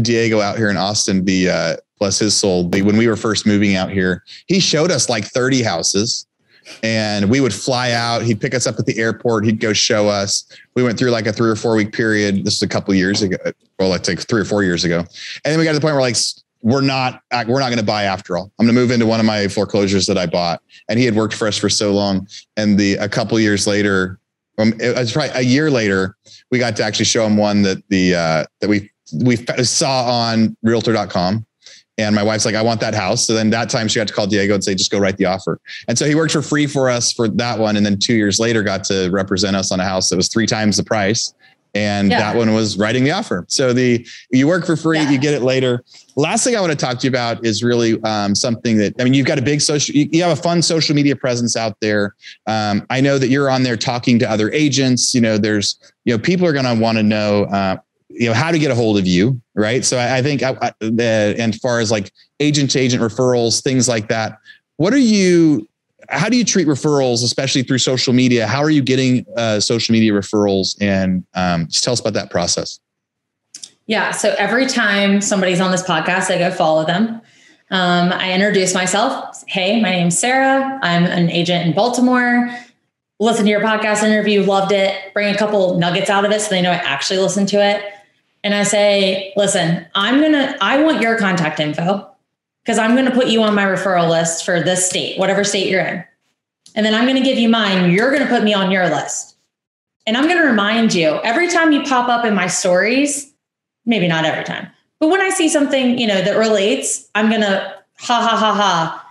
S2: Diego out here in Austin, bless his soul. When we were first moving out here, he showed us like 30 houses and we would fly out. He'd pick us up at the airport. He'd go show us. We went through like a 3 or 4 week period. This is a couple of years ago. Well, let's take 3 or 4 years ago. And then we got to the point where like, we're not going to buy after all. I'm going to move into one of my foreclosures that I bought. And he had worked for us for so long. And a couple of years later, it was probably a year later, we got to actually show him one that that we saw on realtor.com. And my wife's like, I want that house. So then that time she got to call Diego and say, just go write the offer. And so he worked for free for us for that one. And then 2 years later got to represent us on a house that was 3 times the price. And that one was writing the offer. So you work for free, you get it later. Last thing I want to talk to you about is really something that, you've got a big you have a fun social media presence out there. I know that you're on there talking to other agents. There's, people are going to want to know, how to get a hold of you. Right. So I think, and as far as like agent to agent referrals, things like that, how do you treat referrals, especially through social media? How are you getting social media referrals? And just tell us about that process.
S1: Yeah. So every time somebody's on this podcast, I go follow them. I introduce myself. Hey, my name's Sara. I'm an agent in Baltimore. Listen to your podcast interview. Loved it. Bring a couple nuggets out of it so they know I actually listened to it. And I say, listen, I want your contact info, because I'm going to put you on my referral list for this state, whatever state you're in. And then I'm going to give you mine. You're going to put me on your list. And I'm going to remind you every time you pop up in my stories, maybe not every time, but when I see something, that relates, I'm going to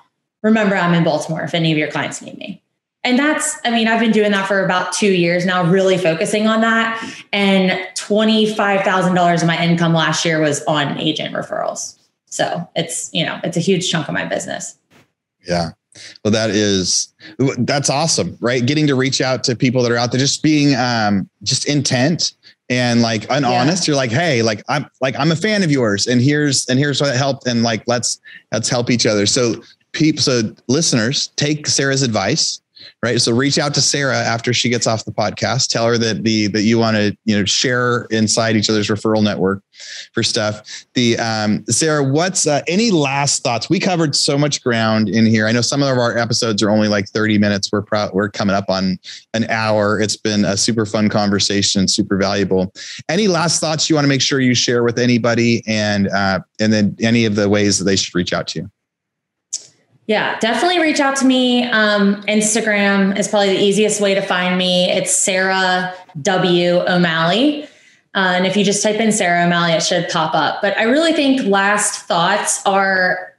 S1: remember I'm in Baltimore if any of your clients need me. And that's, I've been doing that for about 2 years now, really focusing on that. And $25,000 of my income last year was on agent referrals. So it's a huge chunk of my business. Yeah.
S2: Well, that's awesome, right? Getting to reach out to people that are out there, just being, just intent and like honest. You're like, hey, I'm a fan of yours and here's what helped. And like, let's help each other. So listeners, take Sara's advice. Right. So reach out to Sara after she gets off the podcast. Tell her that you want to, share inside each other's referral network for stuff. Sara, what's any last thoughts? We covered so much ground in here. I know some of our episodes are only like 30 minutes. We're coming up on an hour. It's been a super fun conversation, super valuable. Any last thoughts you want to make sure you share with anybody, and then any of the ways that they should reach out to you?
S1: Yeah, definitely reach out to me. Instagram is probably the easiest way to find me. It's Sara W. O'Malley. And if you just type in Sara O'Malley, it should pop up. But I really think last thoughts are,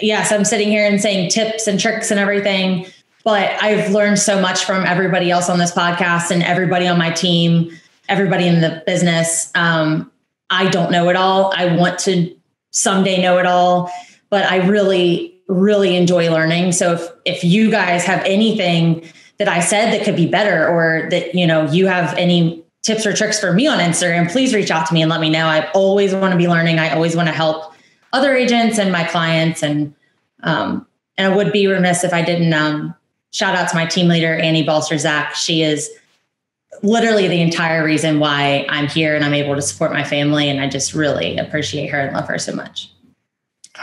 S1: yes, I'm sitting here and saying tips and tricks and everything, but I've learned so much from everybody else on this podcast and everybody on my team, everybody in the business. I don't know it all. I want to someday know it all, but I really enjoy learning. So if you guys have anything that I said that could be better, or that, you have any tips or tricks for me on Instagram, please reach out to me and let me know. I always want to be learning. I always want to help other agents and my clients. And I would be remiss if I didn't shout out to my team leader, Annie Balser-Zach. She is literally the entire reason why I'm here and I'm able to support my family. And I just really appreciate her and love her so much.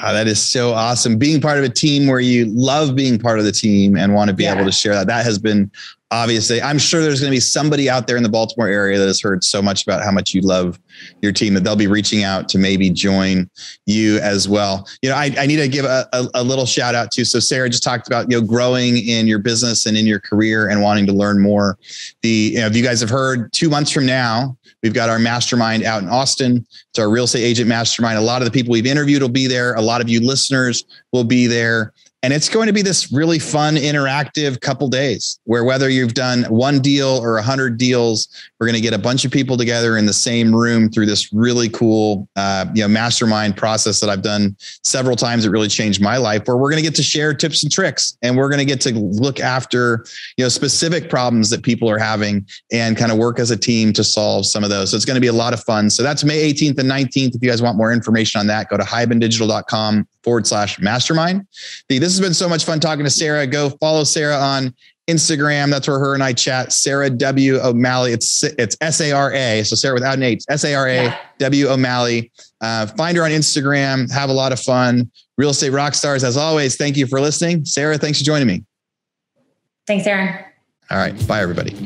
S2: Oh, that is so awesome. Being part of a team where you love being part of the team and want to be able to share that. That has been obviously, I'm sure there's going to be somebody out there in the Baltimore area that has heard so much about how much you love your team that they'll be reaching out to maybe join you as well. I need to give a little shout out to, so Sara just talked about, growing in your business and in your career and wanting to learn more. If you guys have heard, 2 months from now, we've got our mastermind out in Austin. It's our real estate agent mastermind. A lot of the people we've interviewed will be there. A lot of you listeners will be there. And it's going to be this really fun, interactive couple days where whether you've done one deal or 100 deals, we're going to get a bunch of people together in the same room through this really cool, mastermind process that I've done several times. It really changed my life, where we're going to get to share tips and tricks, and we're going to get to look after, specific problems that people are having and kind of work as a team to solve some of those. So it's going to be a lot of fun. So that's May 18th and 19th. If you guys want more information on that, go to hibandigital.com/mastermind. This has been so much fun talking to Sara. Go follow Sara on Instagram. That's where her and I chat. Sara W. O'Malley. It's Sara. So Sara without an H. Sara W. O'Malley. Find her on Instagram. Have a lot of fun. Real Estate Rockstars, as always, thank you for listening. Sara, thanks for joining me.
S1: Thanks, Aaron.
S2: All right. Bye, everybody.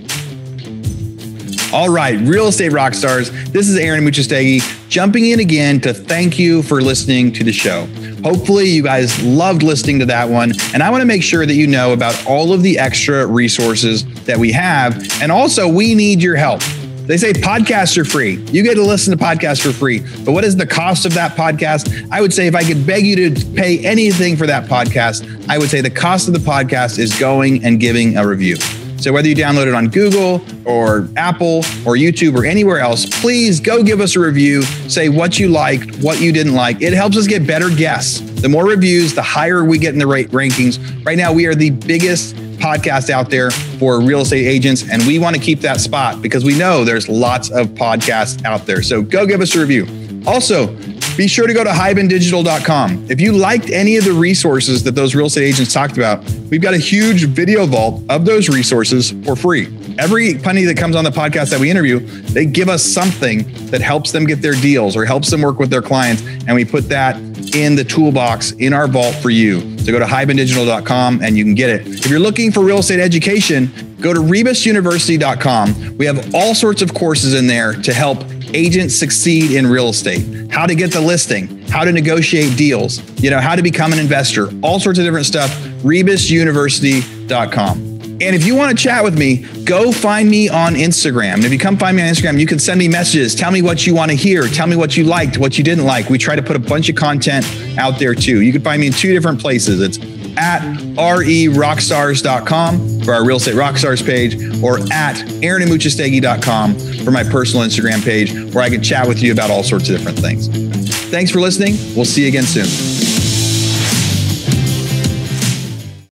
S2: All right, Real Estate Rockstars. This is Aaron Muchastegui jumping in again to thank you for listening to the show. Hopefully you guys loved listening to that one. And I want to make sure that you know about all of the extra resources that we have. And also, we need your help. They say podcasts are free. You get to listen to podcasts for free. But what is the cost of that podcast? I would say if I could beg you to pay anything for that podcast, I would say the cost of the podcast is going and giving a review. So whether you download it on Google or Apple or YouTube or anywhere else, please go give us a review. Say what you liked, what you didn't like. It helps us get better guests. The more reviews, the higher we get in the rankings. Right now, we are the biggest podcast out there for real estate agents, and we want to keep that spot because we know there's lots of podcasts out there. So go give us a review. Also, be sure to go to hibandigital.com. If you liked any of the resources that those real estate agents talked about, we've got a huge video vault of those resources for free. Every penny that comes on the podcast that we interview, they give us something that helps them get their deals or helps them work with their clients. And we put that in the toolbox in our vault for you. So go to hibandigital.com and you can get it. If you're looking for real estate education, go to rebusuniversity.com. We have all sorts of courses in there to help agents succeed in real estate, how to get the listing, how to negotiate deals, how to become an investor, all sorts of different stuff, rebusuniversity.com. And if you want to chat with me, go find me on Instagram. And if you come find me on Instagram, you can send me messages. Tell me what you want to hear. Tell me what you liked, what you didn't like. We try to put a bunch of content out there too. You can find me in 2 different places. It's at rerockstars.com for our Real Estate Rockstars page, or at aaronmuchastegui.com for my personal Instagram page, where I can chat with you about all sorts of different things. Thanks for listening. We'll see you again soon.